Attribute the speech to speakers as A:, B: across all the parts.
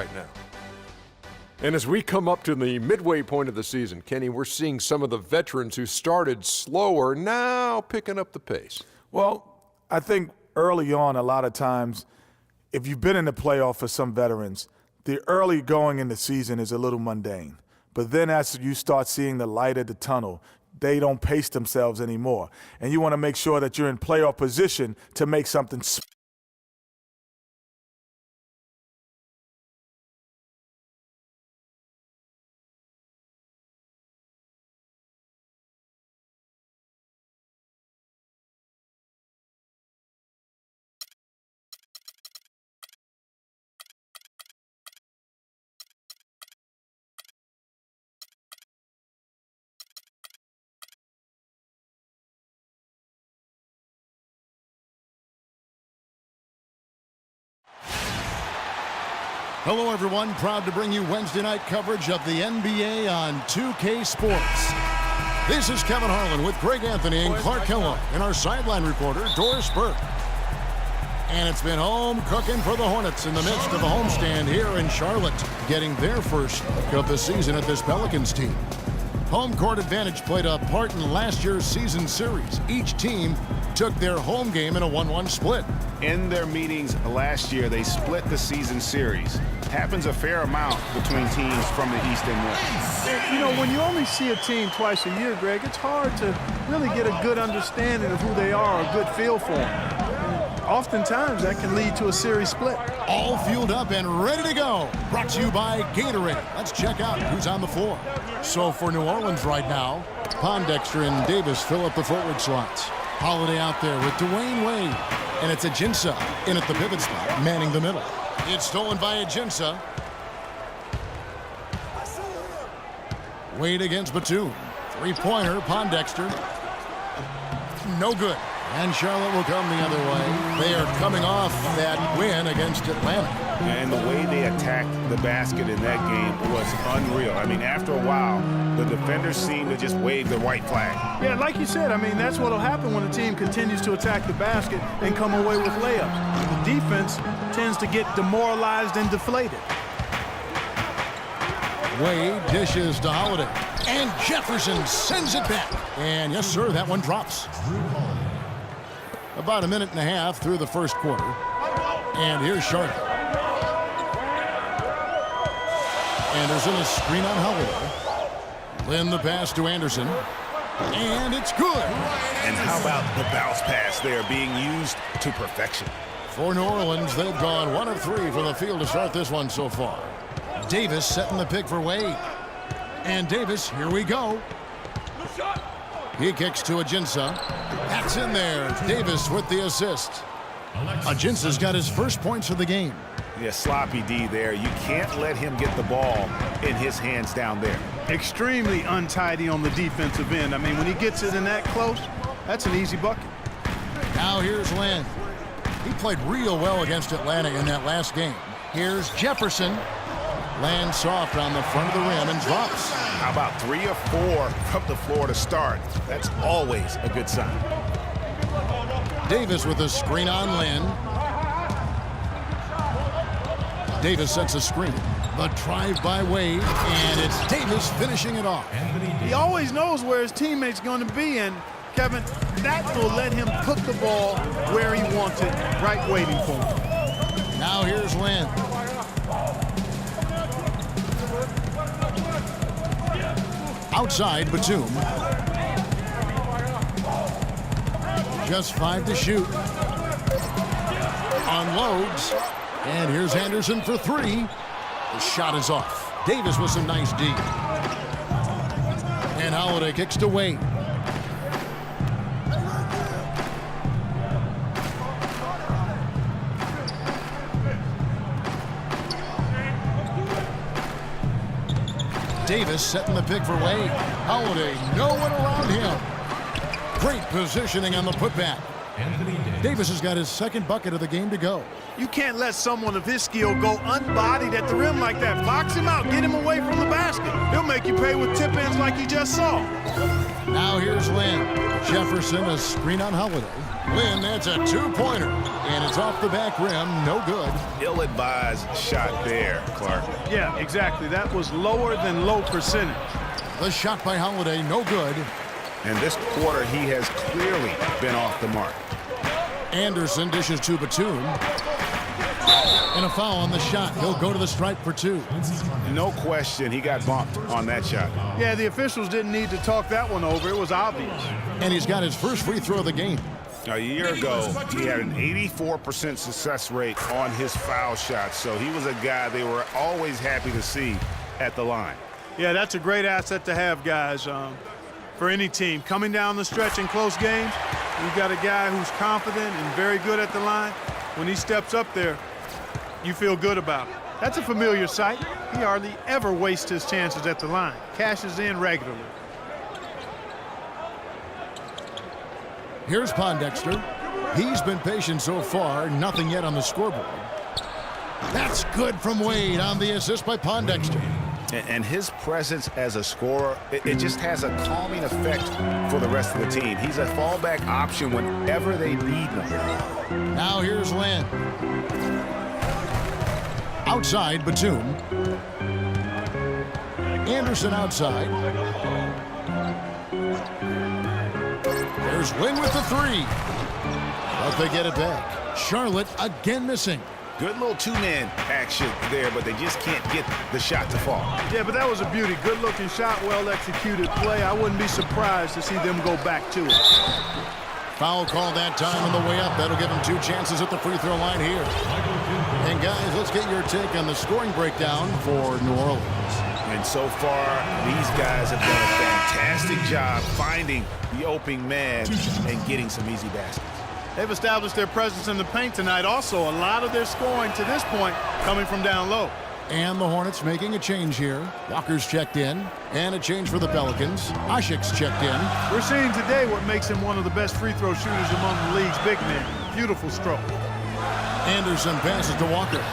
A: right now. And as we come up to the midway point of the season, Kenny, we're seeing some of the veterans who started slower now picking up the pace.
B: Well, I think early on, a lot of times, if you've been in the playoff for some veterans, the early going in the season is a little mundane. But then as you start seeing the light at the tunnel, they don't pace themselves anymore. And you want to make sure that you're in playoff position to make something
C: Hello, everyone. Proud to bring you Wednesday night coverage of the NBA on 2K Sports. This is Kevin Harlan with Greg Anthony and Clark Kellogg and our sideline reporter, Doris Burke. And it's been home cooking for the Hornets in the midst of a homestand here in Charlotte, getting their first of the season at this Pelicans team. Home court advantage played a part in last year's season series. Each team took their home game in a 1-1 split.
D: In their meetings last year, they split the season series. Happens a fair amount between teams from the East and West.
E: You know, when you only see a team twice a year, Greg, it's hard to really get a good understanding of who they are, a good feel for them. Oftentimes, that can lead to a series split.
C: All fueled up and ready to go. Brought to you by Gatorade. Let's check out who's on the floor. So for New Orleans right now, Pondexter and Davis fill up the forward slots. Holiday out there with Dwayne Wade. And it's Ajinça in at the pivot spot, manning the middle. It's stolen by Ajinça. Wade against Batum. Three-pointer, Pondexter. No good. And Charlotte will come the other way. They are coming off that win against Atlanta.
D: And the way they attacked the basket in that game was unreal. I mean, after a while, the defenders seemed to just wave the white flag.
E: Yeah, like you said, I mean, that's what will happen when a team continues to attack the basket and come away with layups. The defense tends to get demoralized and deflated.
C: Wade dishes to Holiday. And Jefferson sends it back. And yes, sir, that one drops. About a minute and a half through the first quarter. And here's Charlotte. Anderson, a screen on Holiday. Lynn the pass to Anderson. And it's good.
D: And how about the bounce pass there being used to perfection?
C: For New Orleans, they've gone 1 of 3 from the field to start this one so far. Davis setting the pick for Wade. And Davis, here we go. He kicks to Ajinça. That's in there. Davis with the assist. Ajinça's got his first points of the game.
D: Yeah, sloppy D there. You can't let him get the ball in his hands down there.
E: Extremely untidy on the defensive end. I mean, when he gets it in that close, that's an easy bucket.
C: Now here's Lynn. He played real well against Atlanta in that last game. Here's Jefferson. Lands soft on the front of the rim and drops.
D: How about 3 or 4 from the floor to start? That's always a good sign.
C: Davis with a screen on Lynn. Davis sets a screen. The drive by Wade, and it's Davis finishing it off.
E: He always knows where his teammate's going to be, and Kevin, that will let him put the ball where he wants it, right waiting for him.
C: Now here's Lynn. Outside, Batum. Just 5 to shoot. Unloads. And here's Anderson for 3. The shot is off. Davis with some nice D. And Holiday kicks to Wade. Davis setting the pick for Wade. Holiday, no one around him. Great positioning on the putback. Davis has got his second bucket of the game to go.
E: You can't let someone of his skill go unbodied at the rim like that. Box him out. Get him away from the basket. He'll make you pay with tip-ins like you just saw.
C: Now here's Lynn. Jefferson, a screen on Holiday. Lynn, that's a two-pointer. And it's off the back rim. No good.
D: Ill-advised shot there, Clark.
E: Yeah, exactly. That was lower than low percentage.
C: The shot by Holiday, no good.
D: And this quarter, he has clearly been off the mark.
C: Anderson dishes to Batum. And a foul on the shot. He'll go to the stripe for two.
D: No question, he got bumped on that shot.
E: Yeah, the officials didn't need to talk that one over. It was obvious.
C: And he's got his first free throw of the game.
D: A year ago, he had an 84% success rate on his foul shots, so he was a guy they were always happy to see at the line.
E: Yeah, that's a great asset to have, guys, for any team. Coming down the stretch in close games, you've got a guy who's confident and very good at the line. When he steps up there, you feel good about it. That's a familiar sight. He hardly ever wastes his chances at the line. Cashes in regularly.
C: Here's Pondexter. He's been patient so far. Nothing yet on the scoreboard. That's good from Wade on the assist by Pondexter.
D: And his presence as a scorer, it just has a calming effect for the rest of the team. He's a fallback option whenever they need one.
C: Now here's Lynn. Outside, Batum. Anderson outside. There's Lynn with the three. But they get it back. Charlotte again missing.
D: Good little two-man action there, but they just can't get the shot to fall.
E: Yeah, but that was a beauty. Good-looking shot, well-executed play. I wouldn't be surprised to see them go back to it.
C: Foul call that time on the way up. That'll give him two chances at the free throw line here. And guys, let's get your take on the scoring breakdown for New Orleans.
D: And so far, these guys have done a fantastic job finding the opening man and getting some easy baskets.
E: They've established their presence in the paint tonight. Also, a lot of their scoring to this point coming from down low.
C: And the Hornets making a change here. Walker's checked in. And a change for the Pelicans. Asik's checked in.
E: We're seeing today what makes him one of the best free throw shooters among the league's big men. Beautiful stroke.
C: Anderson passes to Walker.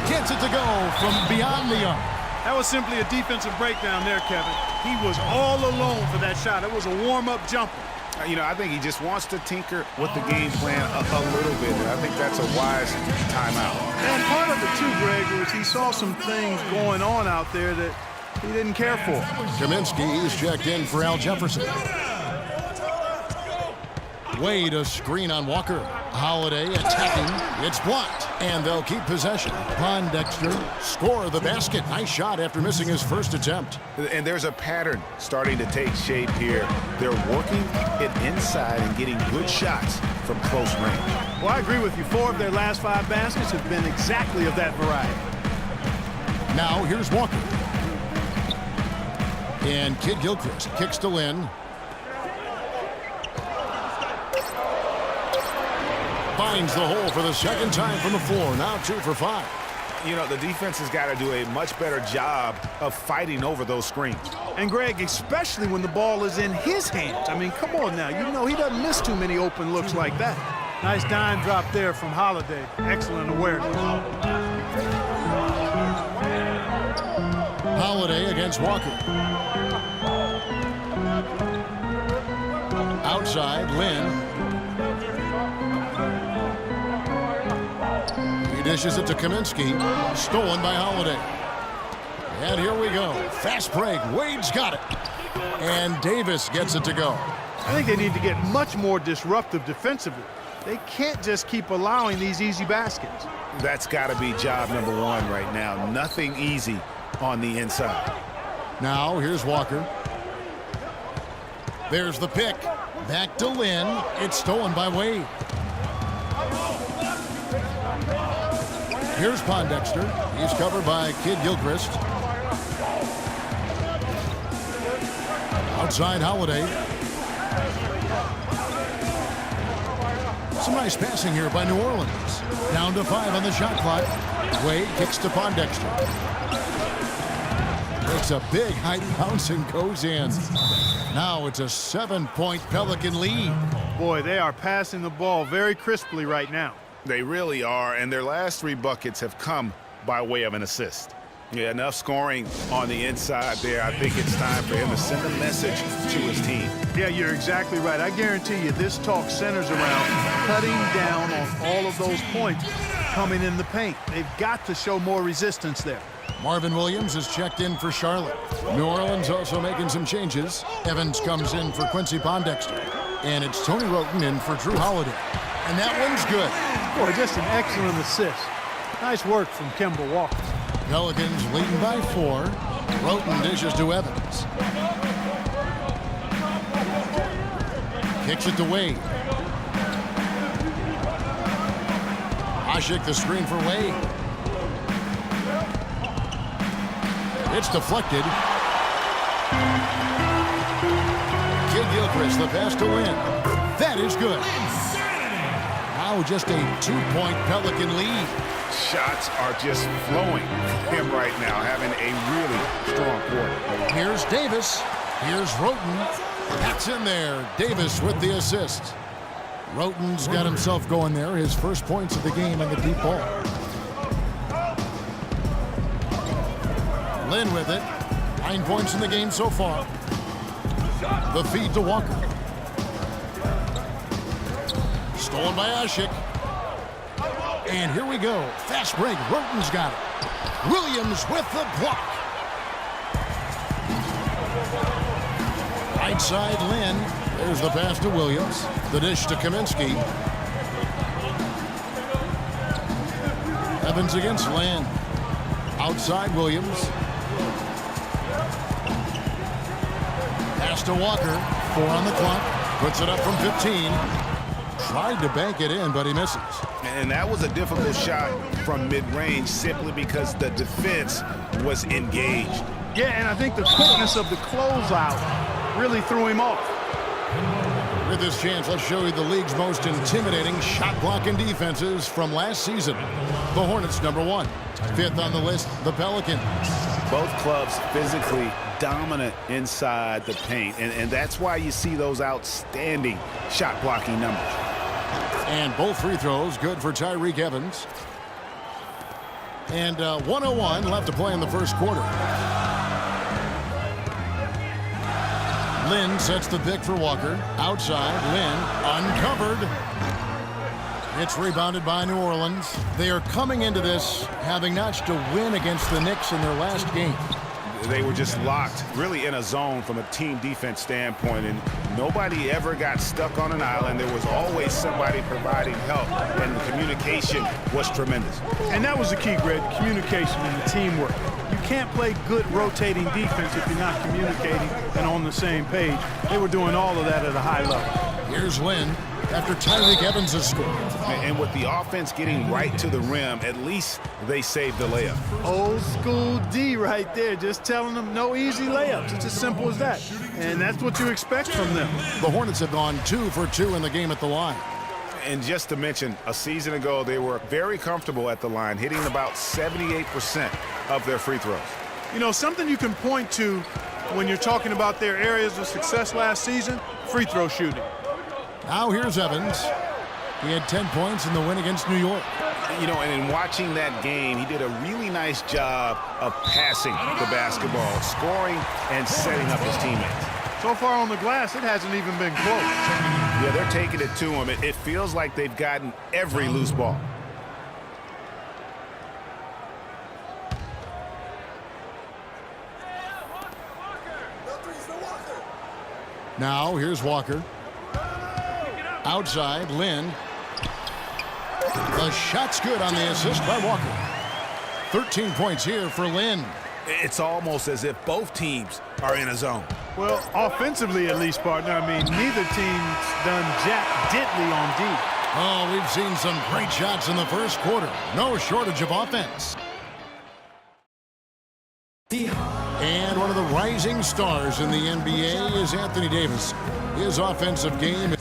C: Gets it to go from beyond the arc.
E: That was simply a defensive breakdown there, Kevin. He was all alone for that shot. It was a warm-up jumper.
D: You know, I think he just wants to tinker with the game plan a little bit. And I think that's a wise timeout.
E: And part of it, too, Greg, was he saw some things going on out there that he didn't care for.
C: Kaminsky is checked in for Al Jefferson. Wade, a screen on Walker. Holiday attacking. It's blocked. And they'll keep possession. Pondexter score the basket. Nice shot after missing his first attempt.
D: And there's a pattern starting to take shape here. They're working it inside and getting good shots from close range.
E: Well, I agree with you. 4 of their last 5 baskets have been exactly of that variety.
C: Now here's Walker. And Kid Gilchrist kicks to Lynn. Finds the hole for the second time from the floor. Now 2 for 5.
D: You know, the defense has got to do a much better job of fighting over those screens.
E: And, Greg, especially when the ball is in his hands. I mean, come on now. You know he doesn't miss too many open looks like that. Nice dime drop there from Holiday. Excellent awareness.
C: Holiday against Walker. Outside, Lynn. He dishes it to Kaminsky. Stolen by Holiday. And here we go. Fast break. Wade's got it. And Davis gets it to go.
E: I think they need to get much more disruptive defensively. They can't just keep allowing these easy baskets.
D: That's got to be job number 1 right now. Nothing easy on the inside.
C: Now here's Walker. There's the pick. Back to Lynn. It's stolen by Wade. Here's Pondexter. He's covered by Kid Gilchrist. Outside Holiday. Some nice passing here by New Orleans. Down to 5 on the shot clock. Wade kicks to Pondexter. Takes a big height bounce and goes in. Now it's a 7-point Pelican lead.
E: Boy, they are passing the ball very crisply right now.
D: They really are, and their last 3 buckets have come by way of an assist. Yeah, enough scoring on the inside there. I think it's time for him to send a message to his team.
E: Yeah, you're exactly right. I guarantee you this talk centers around cutting down on all of those points coming in the paint. They've got to show more resistance there.
C: Marvin Williams is checked in for Charlotte. New Orleans also making some changes. Evans comes in for Quincy Pondexter. And it's Tony Wroten in for Drew Holiday. And that one's good.
E: Boy, just an excellent assist. Nice work from Kemba Walker.
C: Pelicans leading by 4. Wroten dishes to Evans. Kicks it to Wade. Asik the screen for Wade. It's deflected. Kidd-Gilchrist, the pass to Lynn. That is good. Now just a 2-point Pelican lead.
D: Shots are just flowing for him right now, having a really strong quarter.
C: Here's Davis. Here's Wroten. That's in there. Davis with the assist. Wroten's got himself going there. His first points of the game in the deep ball. Lynn with it. 9 points in the game so far. The feed to Walker. Stolen by Asik. And here we go. Fast break. Wroten's got it. Williams with the block. Right side, Lynn. There's the pass to Williams. The dish to Kaminsky. Evans against Lynn. Outside, Williams. Pass to Walker. 4 on the clock. Puts it up from 15. Tried to bank it in, but he misses.
D: And that was a difficult shot from mid-range simply because the defense was engaged.
E: Yeah, and I think the quickness of the closeout really threw him off.
C: With this chance, let's show you the league's most intimidating shot blocking defenses from last season. The Hornets, number 1. 5th on the list, the Pelicans.
D: Both clubs physically dominant inside the paint, and that's why you see those outstanding shot blocking numbers.
C: And both free throws good for Tyreke Evans. And 1:01 left to play in the first quarter. Lynn sets the pick for Walker. Outside, Lynn uncovered. It's rebounded by New Orleans. They are coming into this having notched a win against the Knicks in their last game.
D: They were just locked really in a zone from a team defense standpoint, and nobody ever got stuck on an island. There was always somebody providing help, and the communication was tremendous.
E: And that was the key, Greg, communication and the teamwork. You can't play good rotating defense if you're not communicating and on the same page. They were doing all of that at a high level.
C: Here's Lynn after Tyreke Evans has scored.
D: And with the offense getting right to the rim, at least they saved the layup.
E: Old school D right there, just telling them no easy layups. It's as simple as that. And that's what you expect from them.
C: The Hornets have gone 2 for 2 in the game at the line.
D: And just to mention, a season ago, they were very comfortable at the line, hitting about 78% of their free throws.
E: You know, something you can point to when you're talking about their areas of success last season, free throw shooting.
C: Now here's Evans. He had 10 points in the win against New York.
D: You know, and in watching that game, he did a really nice job of passing the basketball, scoring, and setting up his teammates.
E: So far on the glass, it hasn't even been close.
D: Yeah, they're taking it to him. It feels like they've gotten every loose ball.
C: Now here's Walker. Outside, Lynn. The shot's good on the assist by Walker. 13 points here for Lynn.
D: It's almost as if both teams are in a zone.
E: Well, offensively at least, partner. I mean, neither team's done jack diddly on D.
C: Oh, we've seen some great shots in the first quarter. No shortage of offense. And one of the rising stars in the NBA is Anthony Davis. His offensive game